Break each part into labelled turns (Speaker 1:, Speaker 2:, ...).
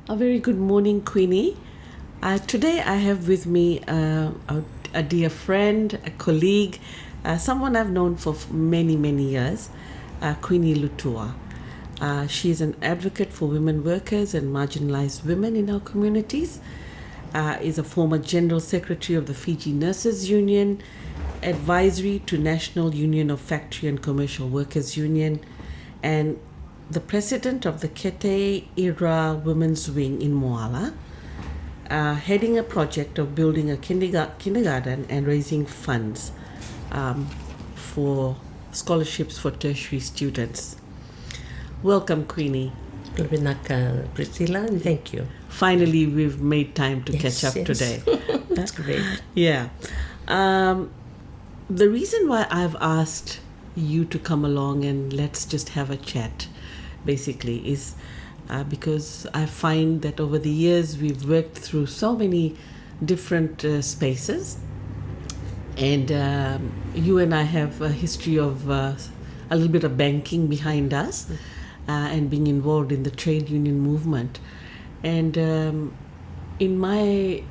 Speaker 1: A very good morning, Queenie. Today I have with me a dear friend, a colleague, someone I've known for many, many years, Kuini Lutuwa. She is an advocate for women workers and marginalized women in our communities, is a former General Secretary of the Fiji Nurses Union, advisory to National Union of Factory and Commercial Workers Union, and the president of the Kete Ira Women's Wing in Moala, heading a project of building a kindergarten and raising funds for scholarships for tertiary students. Welcome, Queenie.
Speaker 2: Vinaka, Priscilla, and thank you.
Speaker 1: Finally, we've made time to catch up today.
Speaker 2: That's great.
Speaker 1: Yeah. The reason why I've asked you to come along and let's just have a chat basically is because I find that over the years we've worked through so many different spaces, and you and I have a history of a little bit of banking behind us, and being involved in the trade union movement. And in my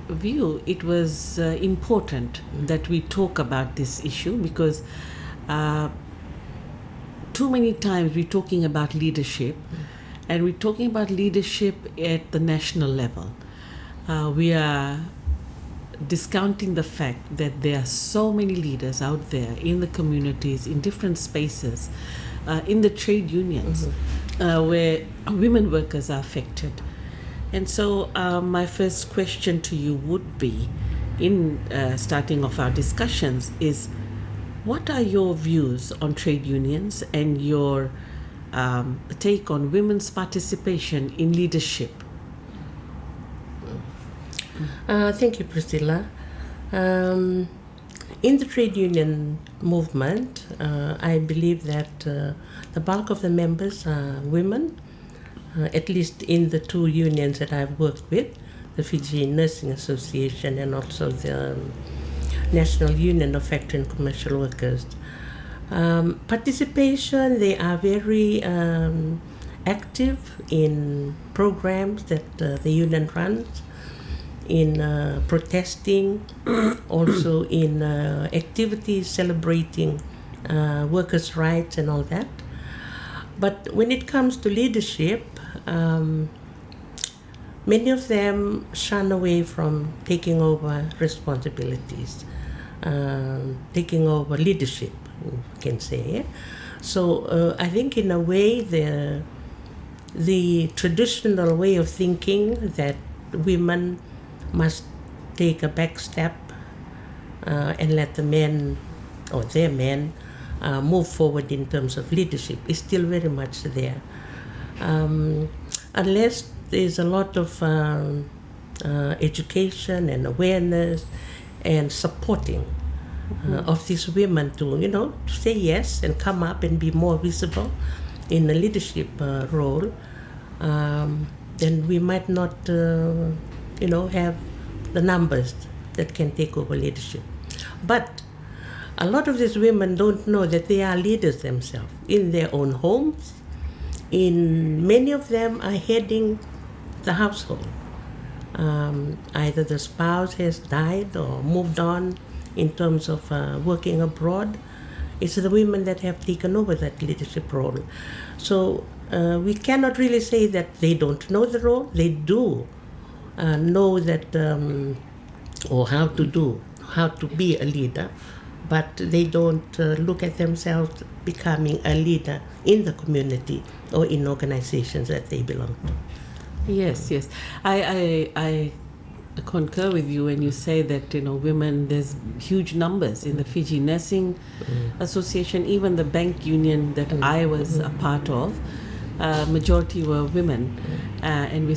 Speaker 1: view, it was important that we talk about this issue because too many times we're talking about leadership, and we're talking about leadership at the national level. We are discounting the fact that there are so many leaders out there in the communities, in different spaces, in the trade unions, where women workers are affected. And so my first question to you would be, in starting off our discussions, is what are your views on trade unions and your take on women's participation in leadership?
Speaker 2: Thank you, Priscilla. In the trade union movement, I believe that the bulk of the members are women, at least in the two unions that I've worked with, the Fiji Nursing Association and also the National Union of Factory and Commercial Workers. Participation, they are very active in programs that the union runs, in protesting, also in activities celebrating workers' rights and all that. But when it comes to leadership, many of them shun away from taking over responsibilities, taking over leadership, you can say. So I think in a way the traditional way of thinking that women must take a back step and let the men or their men move forward in terms of leadership is still very much there. Unless there's a lot of education and awareness and supporting of these women to say yes and come up and be more visible in a leadership role, then we might not have the numbers that can take over leadership. But a lot of these women don't know that they are leaders themselves in their own homes. Many of them are heading the household. Either the spouse has died or moved on in terms of working abroad. It's the women that have taken over that leadership role. So we cannot really say that they don't know the role. They do know that or how to be a leader, but they don't look at themselves becoming a leader in the community or in organizations that they belong to.
Speaker 1: Yes. I concur with you when you say that women, there's huge numbers in the Fiji Nursing Association, even the bank union that I was a part of. Majority were women, and we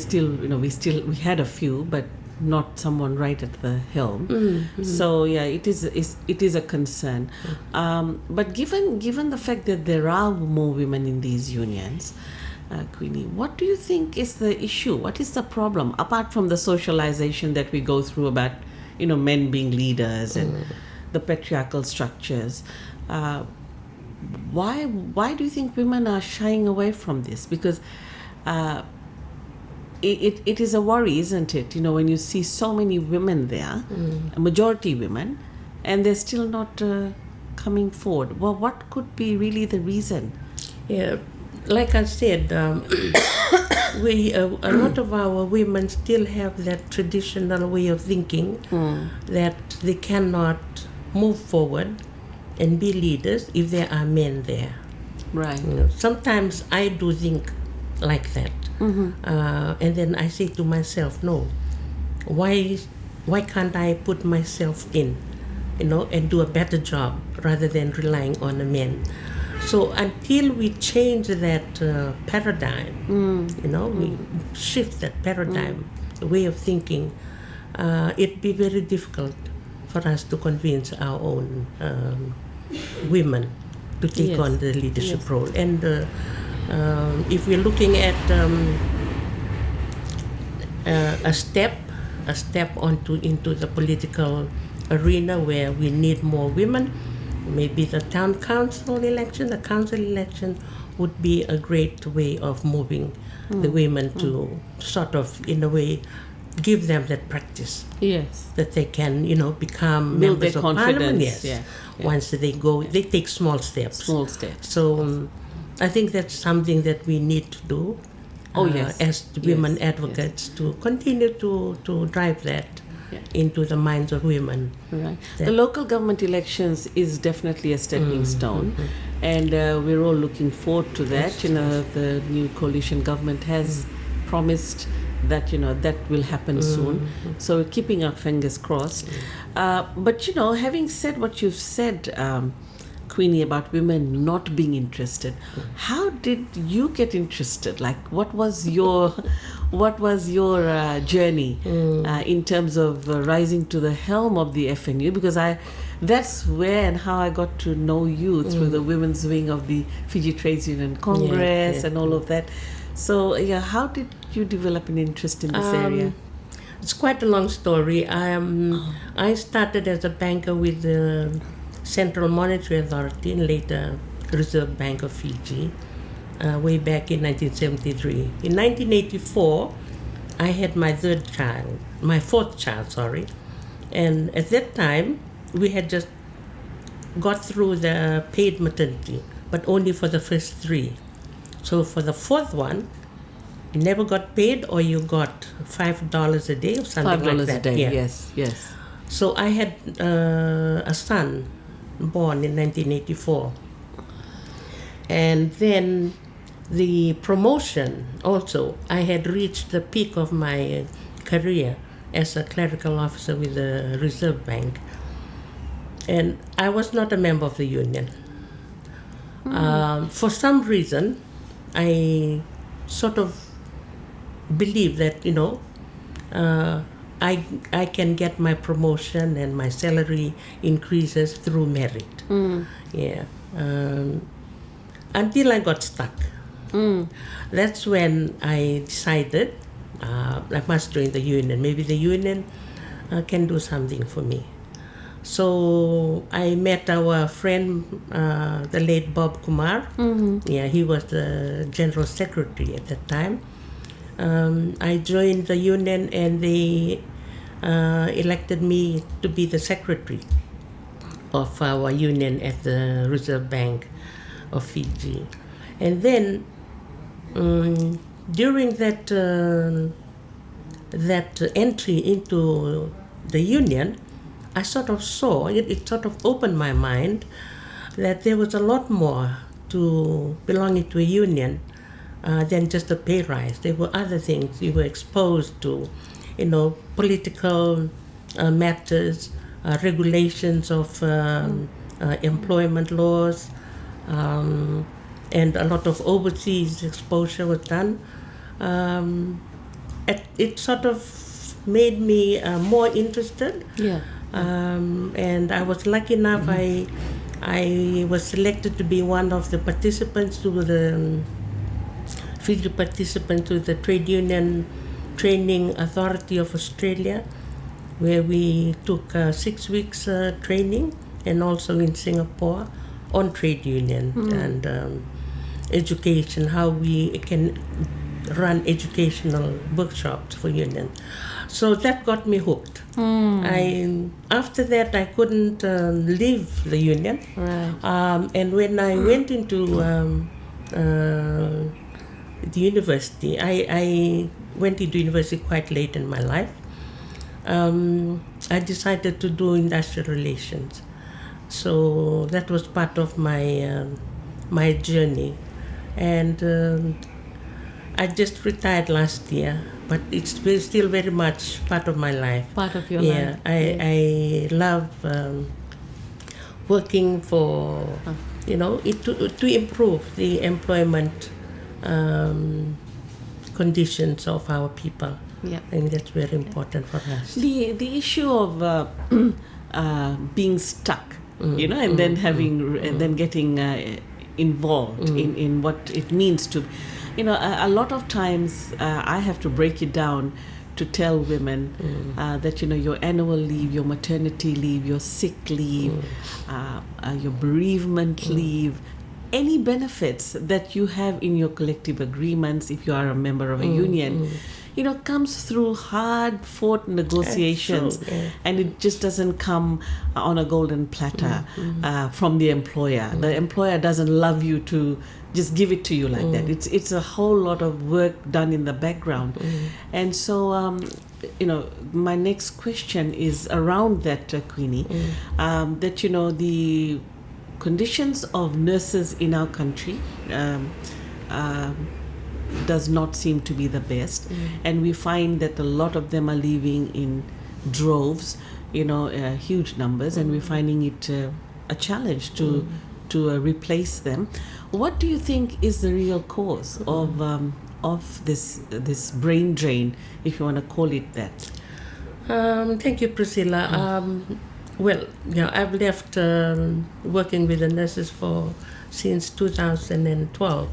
Speaker 1: had a few, but not someone right at the helm. So yeah, it is a concern. But given the fact that there are more women in these unions, Queenie, what do you think is the issue? What is the problem, apart from the socialization that we go through about men being leaders and the patriarchal structures? Why do you think women are shying away from this? Because it is a worry, isn't it? When you see so many women there, a majority women, and they're still not coming forward. Well, what could be really the reason?
Speaker 2: Yeah, like I said, we a lot of our women still have that traditional way of thinking that they cannot move forward and be leaders if there are men there.
Speaker 1: Right.
Speaker 2: Sometimes I do think like that, and then I say to myself, no, why can't I put myself in, and do a better job rather than relying on a man? So until we change that paradigm, we shift that paradigm, the way of thinking, it'd be very difficult for us to convince our own women to take on the leadership role. And if we're looking at a step into the political arena where we need more women, maybe the town council election, the council election would be a great way of moving the women to sort of, in a way, give them that practice.
Speaker 1: Yes.
Speaker 2: That they can, become
Speaker 1: Build
Speaker 2: members
Speaker 1: their
Speaker 2: of
Speaker 1: confidence.
Speaker 2: parliament. Yes.
Speaker 1: Yeah.
Speaker 2: Once they go, they take small steps.
Speaker 1: Small steps.
Speaker 2: So I think that's something that we need to do as women advocates to continue to drive that into the minds of women.
Speaker 1: Right. The local government elections is definitely a stepping stone, and we're all looking forward to that. The new coalition government has promised that that will happen soon. So we're keeping our fingers crossed. But having said what you've said, Kuini, about women not being interested, how did you get interested? Like, what was your journey in terms of rising to the helm of the FNU? Because that's where and how I got to know you, through the women's wing of the Fiji Trades Union Congress and all of that. So how did you develop an interest in this area?
Speaker 2: It's quite a long story. I started as a banker with the Central Monetary Authority and later Reserve Bank of Fiji way back in 1973. In 1984, I had my fourth child, and at that time we had just got through the paid maternity, but only for the first 3. So for the fourth one, you never got paid, or you got $5 a day or something like that.
Speaker 1: $5 a day, yes.
Speaker 2: So I had a son born in 1984. And then the promotion also, I had reached the peak of my career as a clerical officer with the Reserve Bank. And I was not a member of the union. For some reason, I sort of believe that, I can get my promotion and my salary increases through merit. Until I got stuck. That's when I decided I must join the union. Maybe the union can do something for me. So I met our friend, the late Bob Kumar. He was the general secretary at that time. I joined the union and they elected me to be the secretary of our union at the Reserve Bank of Fiji. And then during that entry into the union, I sort of saw, it sort of opened my mind that there was a lot more to belonging to a union than just a pay rise. There were other things. You were exposed to, political matters, regulations of employment laws, and a lot of overseas exposure was done. It sort of made me more interested. And I was lucky enough, I was selected to be one of the participants to the Fiji participant to the Trade Union Training Authority of Australia, where we took 6 weeks training, and also in Singapore on trade union and education, how we can run educational workshops for union. So that got me hooked. After that, I couldn't leave the union.
Speaker 1: Right.
Speaker 2: And when I went into the university, I went into university quite late in my life. I decided to do industrial relations. So that was part of my my journey. And I just retired last year, but it's still very much part of my life.
Speaker 1: Part of your
Speaker 2: Yeah,
Speaker 1: life.
Speaker 2: I love working for, to improve the employment conditions of our people.
Speaker 1: Yeah.
Speaker 2: I think that's very important for us.
Speaker 1: The issue of being stuck, and then having and then getting involved in what it means to, a lot of times I have to break it down to tell women that your annual leave, your maternity leave, your sick leave, your bereavement leave, any benefits that you have in your collective agreements if you are a member of a union, comes through hard-fought negotiations, and it just doesn't come on a golden platter from the employer. The employer doesn't love you to just give it to you like that. It's a whole lot of work done in the background. And so, my next question is around that, Kuini, that, the conditions of nurses in our country does not seem to be the best, and we find that a lot of them are leaving in droves, huge numbers, and we're finding it a challenge to replace them. What do you think is the real cause of this brain drain, if you want to call it that?
Speaker 2: Thank you, Priscilla. Well, I've left working with the nurses since 2012.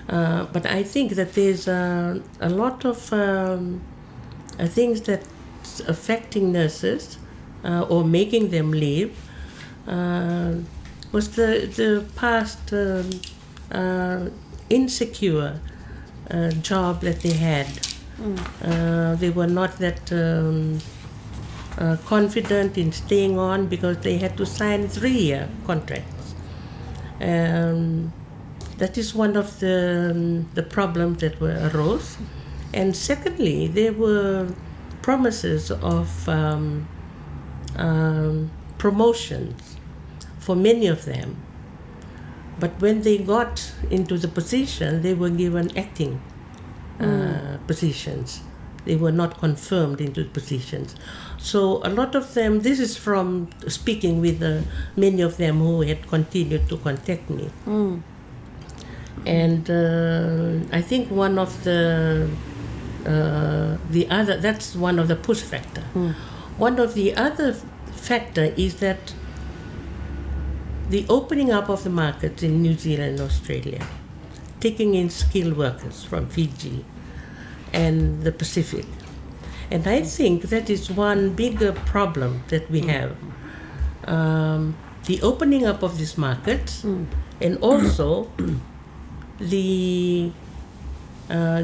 Speaker 2: But I think that there's a lot of things that's affecting nurses or making them leave was the past insecure job that they had. They were not that confident in staying on because they had to sign 3-year contracts. That is one of the problems that arose. And secondly, there were promises of promotions for many of them. But when they got into the position, they were given acting positions. They were not confirmed into positions. So a lot of them, this is from speaking with many of them who had continued to contact me. And I think one of the other, that's one of the push factor. One of the other factor is that the opening up of the markets in New Zealand and Australia, taking in skilled workers from Fiji and the Pacific. And I think that is one bigger problem that we have. The opening up of these markets and also the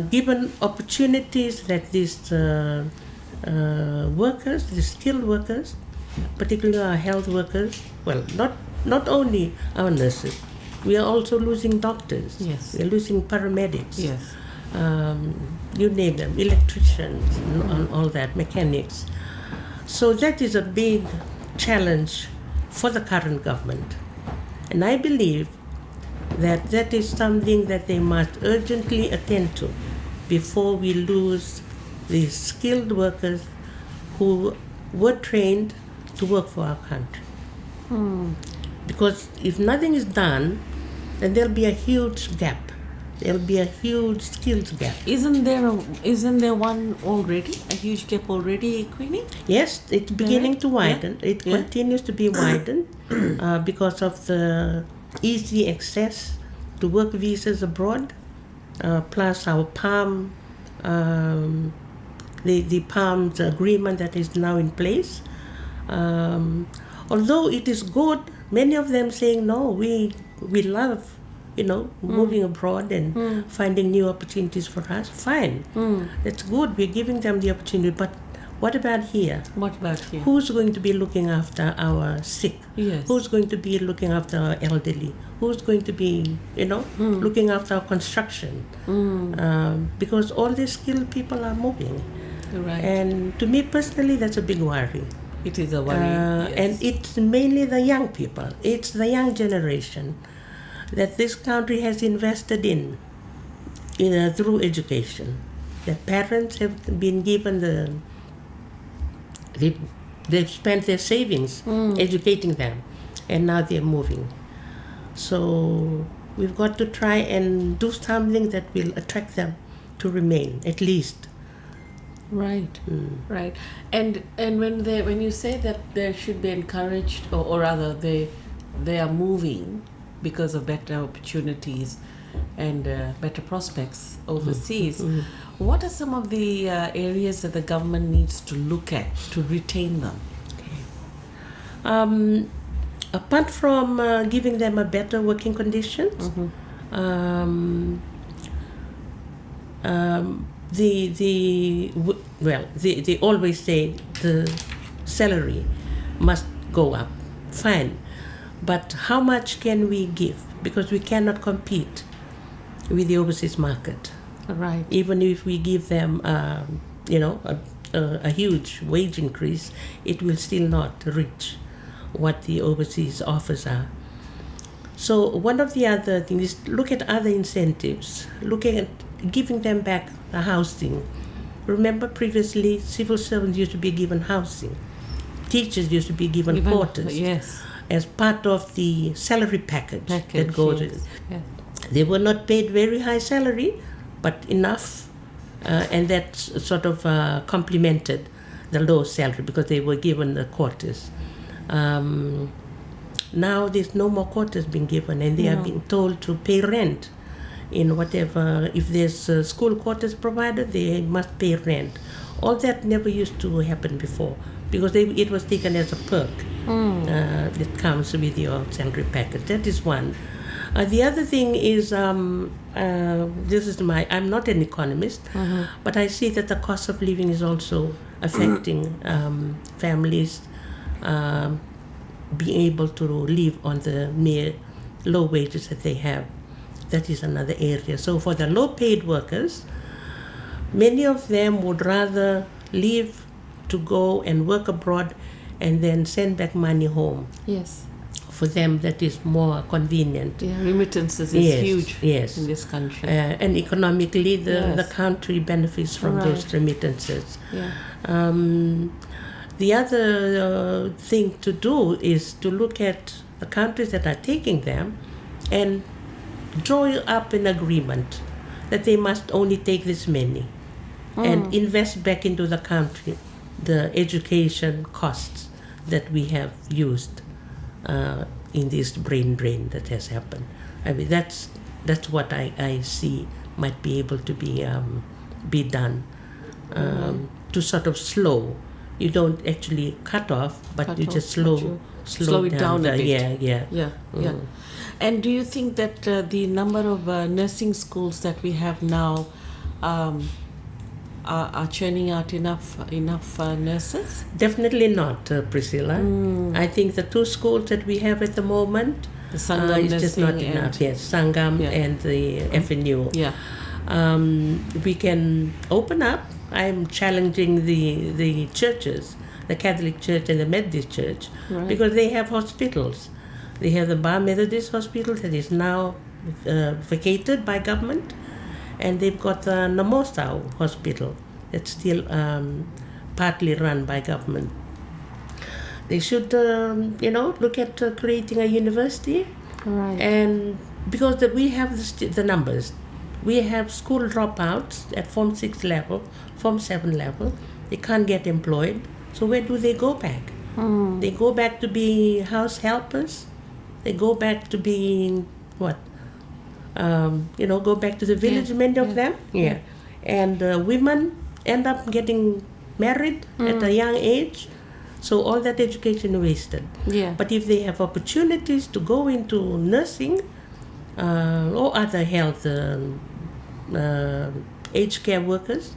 Speaker 2: given opportunities that these workers, the skilled workers, particularly our health workers, well, not only our nurses, we are also losing doctors.
Speaker 1: Yes.
Speaker 2: We are losing paramedics.
Speaker 1: Yes.
Speaker 2: You name them, electricians, and all that, mechanics. So that is a big challenge for the current government. And I believe that is something that they must urgently attend to before we lose the skilled workers who were trained to work for our country. Because if nothing is done, then there'll be a huge gap. There'll be a huge skills gap.
Speaker 1: Isn't there one already? A huge gap already, Kuini?
Speaker 2: Yes, it's beginning to widen.
Speaker 1: Yeah.
Speaker 2: It continues to be widened because of the easy access to work visas abroad, plus our PALM, the PALM's agreement that is now in place. Although it is good, many of them saying, no, we love moving abroad and finding new opportunities for us, fine. That's good. We're giving them the opportunity. But what about here?
Speaker 1: What about here?
Speaker 2: Who's going to be looking after our sick?
Speaker 1: Yes.
Speaker 2: Who's going to be looking after our elderly? Who's going to be, looking after our construction? Because all these skilled people are moving.
Speaker 1: Right.
Speaker 2: And to me personally, that's a big worry.
Speaker 1: It is a worry. Yes.
Speaker 2: And it's mainly the young people. It's the young generation that this country has invested in through education. The parents have been given they've spent their savings educating them, and now they're moving. So we've got to try and do something that will attract them to remain, at least.
Speaker 1: Right, right. And when you say that they should be encouraged, or rather they are moving because of better opportunities and better prospects overseas, what are some of the areas that the government needs to look at to retain them?
Speaker 2: Apart from giving them a better working conditions, they always say the salary must go up. Fine, but how much can we give? Because we cannot compete with the overseas market.
Speaker 1: Right.
Speaker 2: Even if we give them, a huge wage increase, it will still not reach what the overseas offers are. So one of the other things is look at other incentives, looking at giving them back the housing. Remember previously civil servants used to be given housing. Teachers used to be given quarters.
Speaker 1: Yes.
Speaker 2: As part of the salary package that goes in.
Speaker 1: Yes.
Speaker 2: They were not paid very high salary, but enough, and that sort of complemented the low salary because they were given the quarters. Now there's no more quarters being given, and they are being told to pay rent in whatever. If there's school quarters provided, they must pay rent. All that never used to happen before because it was taken as a perk that comes with your salary package. That is one. The other thing is, I'm not an economist, but I see that the cost of living is also affecting families being able to live on the mere low wages that they have. That is another area. So for the low-paid workers, many of them would rather leave to go and work abroad and then send back money home.
Speaker 1: Yes.
Speaker 2: For them, that is more convenient.
Speaker 1: Yeah, remittances is huge in this country.
Speaker 2: And economically, the country benefits from those remittances.
Speaker 1: Yeah.
Speaker 2: The other thing to do is to look at the countries that are taking them and draw up an agreement that they must only take this many and invest back into the country the education costs that we have used in this brain drain that has happened. I mean, that's what I see might be able to be done to sort of slow. You don't actually cut off, but you just slow
Speaker 1: it down a bit.
Speaker 2: Yeah.
Speaker 1: And do you think that the number of nursing schools that we have now are churning out enough nurses?
Speaker 2: Definitely not, Priscilla. I think the two schools that we have at the moment
Speaker 1: is just not
Speaker 2: enough. Yes, Sangam and the FNU.
Speaker 1: Yeah.
Speaker 2: We can open up. I'm challenging the churches, the Catholic Church and the Methodist Church, because they have hospitals. They have the Bar Methodist Hospital that is now vacated by government, and they've got the Namosau Hospital that's still partly run by government. They should, look at creating a university, and because we have the numbers. We have school dropouts at Form 6 level, Form 7 level. They can't get employed. So where do they go back? They go back to being house helpers. They go back to being what? Go back to the village, many of them. Yeah. And women end up getting married at a young age. So all that education wasted.
Speaker 1: Yeah.
Speaker 2: But if they have opportunities to go into nursing, or other health aged care workers.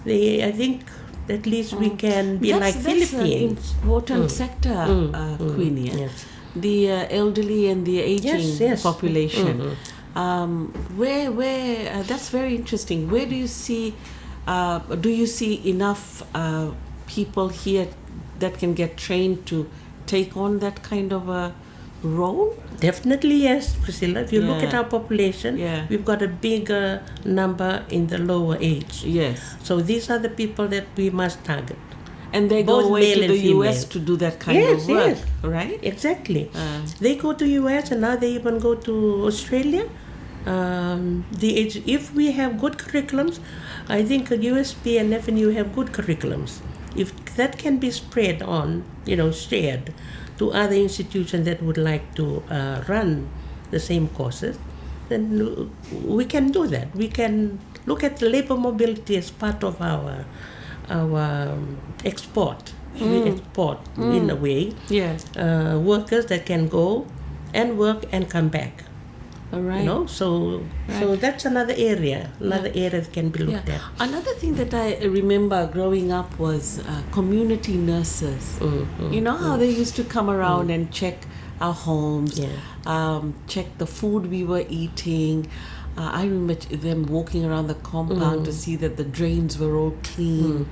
Speaker 2: I think at least we can be like
Speaker 1: That's
Speaker 2: Philippines.
Speaker 1: an important sector, Queenie.
Speaker 2: Yes.
Speaker 1: The elderly and the aging
Speaker 2: Yes.
Speaker 1: population. Where that's very interesting. Where do you see enough people here that can get trained to take on that kind of a role?
Speaker 2: Definitely yes, Priscilla. If you look at our population, we've got a bigger number in the lower age.
Speaker 1: Yes.
Speaker 2: So these are the people that we must target.
Speaker 1: And they
Speaker 2: Both
Speaker 1: go away
Speaker 2: male
Speaker 1: to
Speaker 2: and
Speaker 1: the US
Speaker 2: female.
Speaker 1: to do that kind of work,
Speaker 2: Yes.
Speaker 1: right?
Speaker 2: Exactly. They go to US and now they even go to Australia. If we have good curriculums, I think USP and FNU have good curriculums. If that can be spread on, shared to other institutions that would like to run the same courses, then we can do that. We can look at the labor mobility as part of our export. We export in a way workers that can go and work and come back.
Speaker 1: All right.
Speaker 2: So that's another area that can be looked at.
Speaker 1: Another thing that I remember growing up was community nurses. You know how they used to come around and check our homes, check the food we were eating. I remember them walking around the compound to see that the drains were all clean,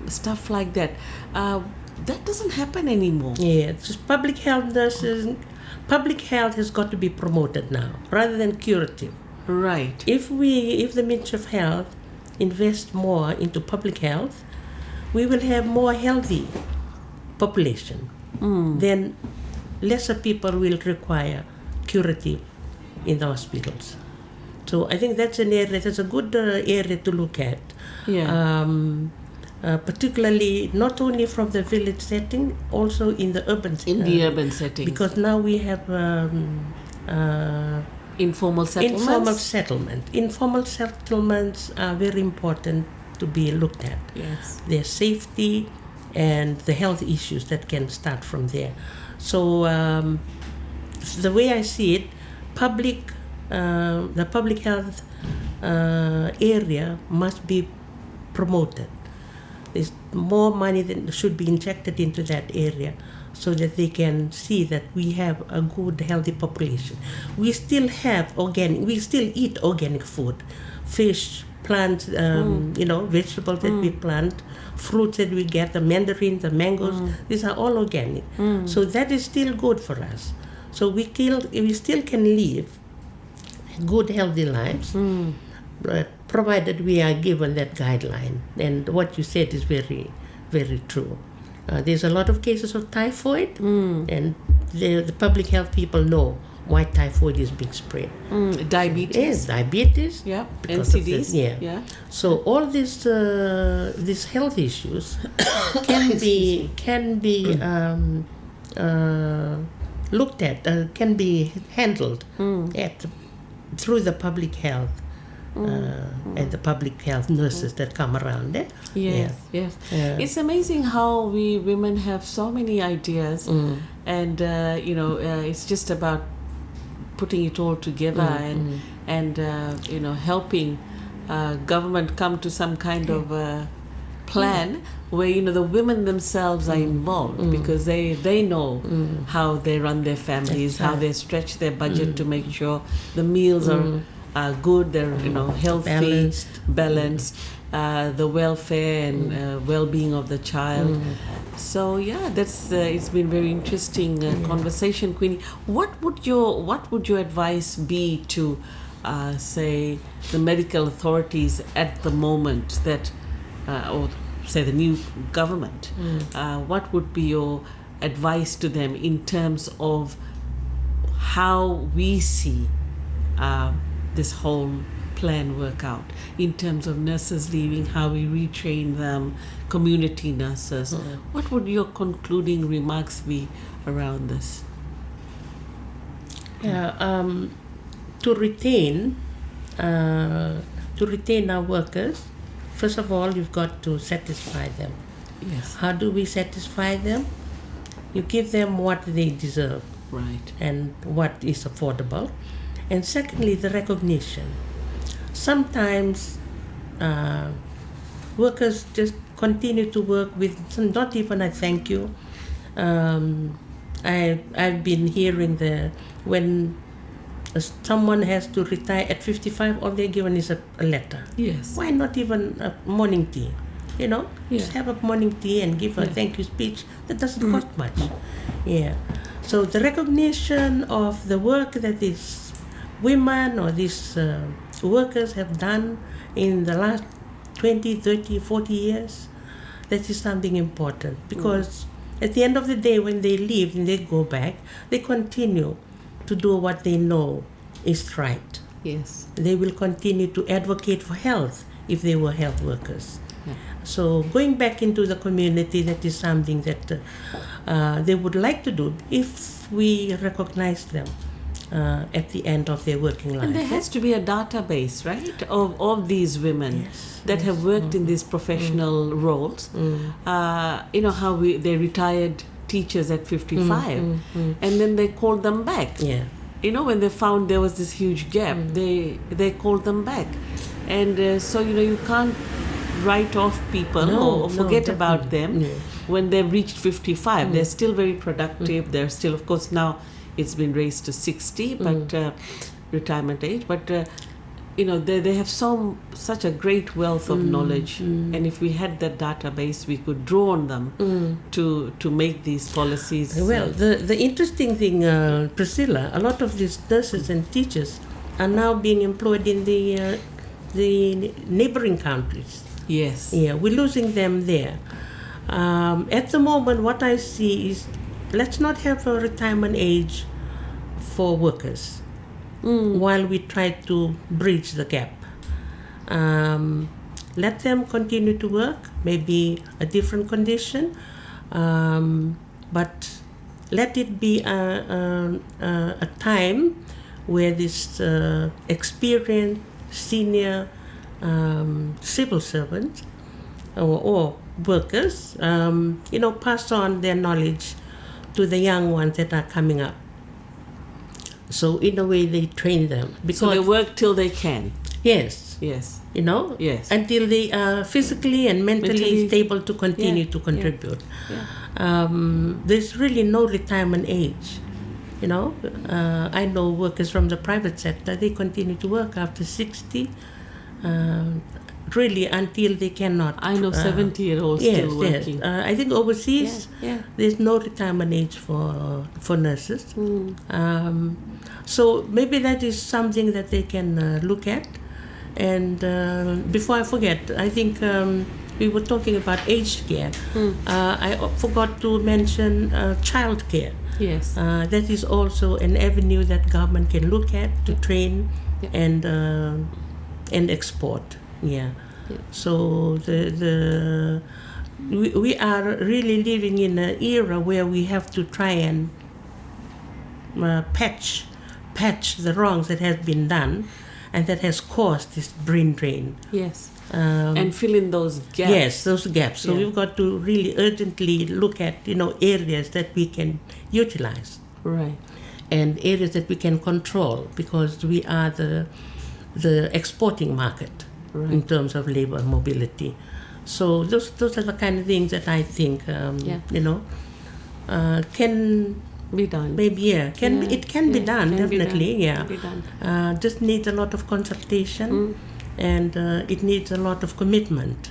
Speaker 1: stuff like that. That doesn't happen anymore.
Speaker 2: Yeah, it's just public health nurses. Public health has got to be promoted now rather than curative.
Speaker 1: Right.
Speaker 2: If the Ministry of Health invest more into public health, we will have more healthy population. Then lesser people will require curative in the hospitals. So I think that's a good area to look at.
Speaker 1: Yeah.
Speaker 2: Particularly not only from the village setting, also in the urban setting.
Speaker 1: In the urban settings.
Speaker 2: Because now we have
Speaker 1: informal settlements.
Speaker 2: Informal settlements are very important to be looked at.
Speaker 1: Yes.
Speaker 2: Their safety and the health issues that can start from there. So the way I see it, the public health area must be promoted. There's more money that should be injected into that area so that they can see that we have a good, healthy population. We still eat organic food, fish, plants, vegetables that we plant, fruits that we get, the mandarins, the mangoes, these are all organic. So that is still good for us. So we still can live good, healthy lives. Provided we are given that guideline. And what you said is very, very true. There's a lot of cases of typhoid, and the public health people know why typhoid is being spread.
Speaker 1: Diabetes.
Speaker 2: Yes, diabetes.
Speaker 1: Yeah,
Speaker 2: NCDs.
Speaker 1: Yeah.
Speaker 2: So all these health issues can be looked at, can be handled through the public health. And the public health nurses that come around there.
Speaker 1: Yes. It's amazing how we women have so many ideas, and it's just about putting it all together and helping government come to some kind of plan where the women themselves are involved because they know how they run their families, how they stretch their budget to make sure the meals are good, they're healthy, balanced, the welfare and well-being of the child. So that's it's been very interesting conversation, Queenie. What would your advice be to say the medical authorities at the moment that or say the new government? What would be your advice to them in terms of how we see this whole plan work out, in terms of nurses leaving, how we retrain them, community nurses? What would your concluding remarks be around this?
Speaker 2: To retain our workers, first of all, you've got to satisfy them.
Speaker 1: Yes.
Speaker 2: How do we satisfy them? You give them what they deserve.
Speaker 1: Right.
Speaker 2: and what is affordable. And secondly, the recognition. Sometimes workers just continue to work with not even a thank you. I've been hearing when someone has to retire at 55, all they're given is a letter.
Speaker 1: Yes.
Speaker 2: Why not even a morning tea? Just have a morning tea and give a thank you speech. That doesn't cost much. Yeah. So the recognition of the work that these women or these workers have done in the last 20, 30, 40 years, that is something important, because at the end of the day, when they leave and they go back, they continue to do what they know is right.
Speaker 1: Yes.
Speaker 2: They will continue to advocate for health if they were health workers.
Speaker 1: Yeah.
Speaker 2: So going back into the community, that is something that they would like to do if we recognize them at the end of their working life.
Speaker 1: And there has to be a database, right, of these women that have worked in these professional roles. How they retired teachers at 55, and then they called them back.
Speaker 2: Yeah.
Speaker 1: When they found there was this huge gap, they called them back. And so, you can't write off people or forget about them when they've reached 55. They're still very productive. They're still, of course, now it's been raised to 60, but retirement age. But, they have such a great wealth of knowledge. And if we had that database, we could draw on them to make these policies.
Speaker 2: Well, the interesting thing, Priscilla, a lot of these nurses and teachers are now being employed in the neighboring countries.
Speaker 1: Yes.
Speaker 2: Yeah, we're losing them there. At the moment, what I see is, let's not have a retirement age for workers while we try to bridge the gap. Let them continue to work, maybe a different condition, but let it be a time where this experienced senior civil servants or workers, pass on their knowledge to the young ones that are coming up. So in a way, they train them. Because
Speaker 1: so they work till they can.
Speaker 2: Yes.
Speaker 1: Yes.
Speaker 2: Yes. Until they are physically and mentally stable to continue to contribute.
Speaker 1: Yeah.
Speaker 2: There's really no retirement age. I know workers from the private sector, they continue to work after 60, really until they cannot.
Speaker 1: I know 70-year-olds still working.
Speaker 2: Yes. I think overseas, there's no retirement age for nurses. So maybe that is something that they can look at. And before I forget, I think we were talking about aged care. I forgot to mention child care.
Speaker 1: Yes.
Speaker 2: That is also an avenue that government can look at to train and export. Yeah. So we are really living in an era where we have to try and patch the wrongs that have been done and that has caused this brain drain.
Speaker 1: Yes. And fill in those gaps.
Speaker 2: Yes, those gaps. So we've got to really urgently look at areas that we can utilize.
Speaker 1: Right.
Speaker 2: And areas that we can control, because we are the exporting market in terms of labor mobility. So those are the kind of things that I think can
Speaker 1: be done.
Speaker 2: Maybe it can be done, definitely.
Speaker 1: Be done.
Speaker 2: Just needs a lot of consultation. And it needs a lot of commitment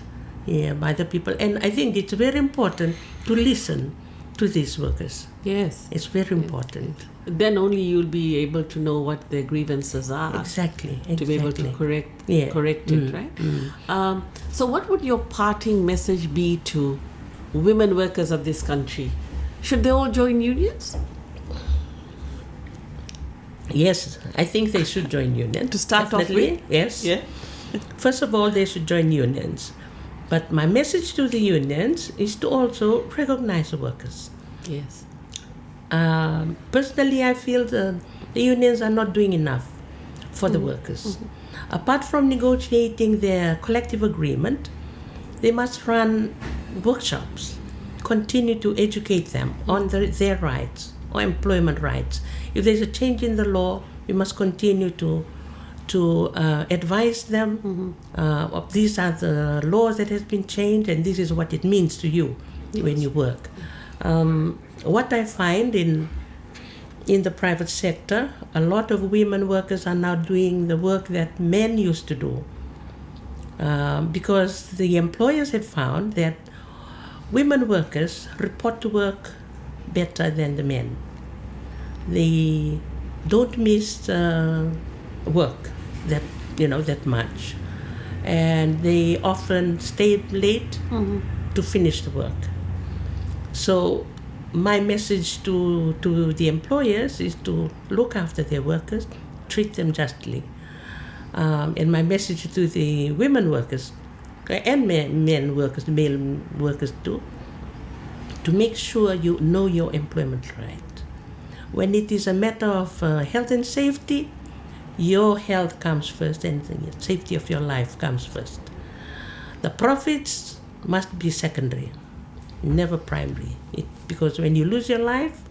Speaker 2: by the people. And I think it's very important to listen to these workers.
Speaker 1: Yes.
Speaker 2: It's very important.
Speaker 1: Then only you'll be able to know what their grievances are.
Speaker 2: Exactly.
Speaker 1: To be able to correct it, right? So what would your parting message be to women workers of this country? Should they all join unions?
Speaker 2: Yes, I think they should join unions.
Speaker 1: To start off with?
Speaker 2: Yes. Yeah. First of all, they should join unions. But my message to the unions is to also recognize the workers.
Speaker 1: Yes.
Speaker 2: Personally, I feel the unions are not doing enough for the workers. Apart from negotiating their collective agreement, they must run workshops, continue to educate them on their rights. or employment rights. If there's a change in the law, we must continue to advise them of these are the laws that has been changed and this is what it means to you when you work. What I find in the private sector, a lot of women workers are now doing the work that men used to do, because the employers have found that women workers report to work better than the men. They don't miss work that much, and they often stay late to finish the work. So my message to the employers is to look after their workers, treat them justly. And my message to the women workers and men workers, male workers too, to make sure you know your employment right. When it is a matter of health and safety, your health comes first and the safety of your life comes first. The profits must be secondary, never primary. Because when you lose your life,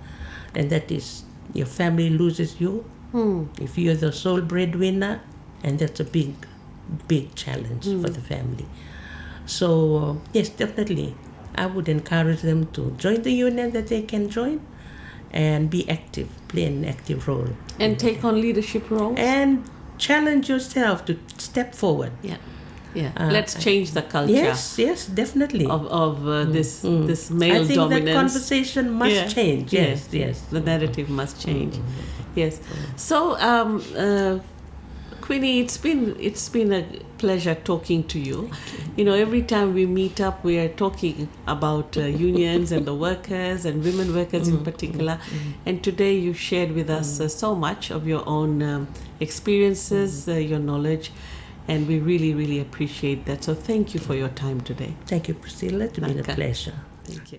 Speaker 2: then that is, your family loses you. If you're the sole breadwinner, and that's a big challenge for the family. So yes, definitely, I would encourage them to join the union that they can join, and be active, play an active role.
Speaker 1: And take on leadership roles.
Speaker 2: And challenge yourself to step forward.
Speaker 1: Yeah. Let's change the culture.
Speaker 2: Yes, definitely.
Speaker 1: Of this male
Speaker 2: I think
Speaker 1: dominance.
Speaker 2: that conversation must change. Yes.
Speaker 1: The narrative must change. Yes. So, Kuini, it's been a pleasure talking to you. Every time we meet up, we are talking about unions and the workers and women workers in particular. And today you shared with us so much of your own experiences, your knowledge, and we really, really appreciate that. So thank you for your time today.
Speaker 2: Thank you, Priscilla. It's been a pleasure.
Speaker 1: Thank you.